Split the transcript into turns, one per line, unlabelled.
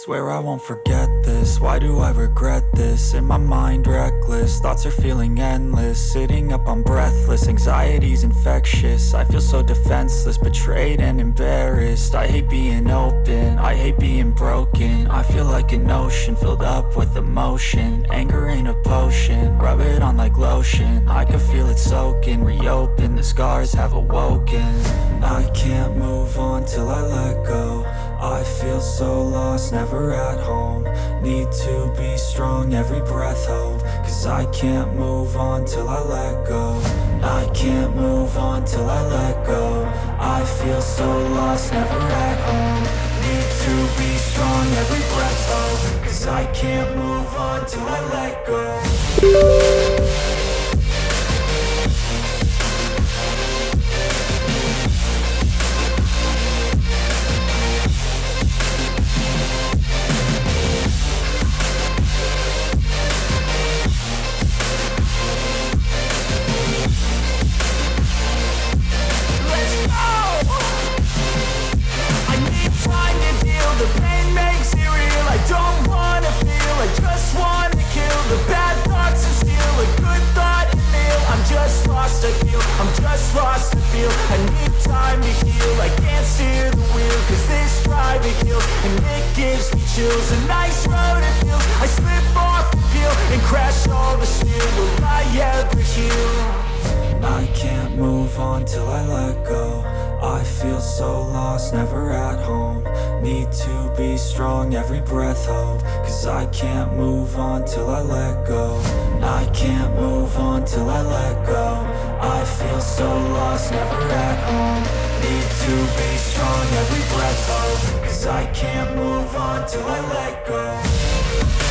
Swear I won't forget this, why do I regret this? In my mind reckless, thoughts are feeling endless. Sitting up I'm breathless, anxiety's infectious. I feel so defenseless, betrayed and embarrassed. I hate being open, I hate being broken. I feel like an ocean filled up with emotion. Anger ain't a potion, rub it on like lotion. I can feel it soaking, reopen, the scars have awoken. I can't move on till I let go. I feel so lost, never at home. Need to be strong, every breath hope. Cause I can't move on till I let go. I can't move on till I let go. I feel so lost, never at home. Need to be strong, every breath hope. Cause I can't move on till I let go. The pain makes it real, I don't wanna feel, I just wanna kill the bad thoughts and steal a good thought and feel. I'm just lost, I feel, I'm just lost, I feel. I need time to heal, I can't steer the wheel. Cause this drive it kills, and it gives me chills. A nice road it feels, I slip off the peel and crash all the steel. Will I ever heal? I can't move on till I let go. I feel so lost, never at home. Need to be strong, every breath hope. Cause I can't move on till I let go. I can't move on till I let go. I feel so lost, never at home. Need to be strong, every breath hope. Cause I can't move on till I let go.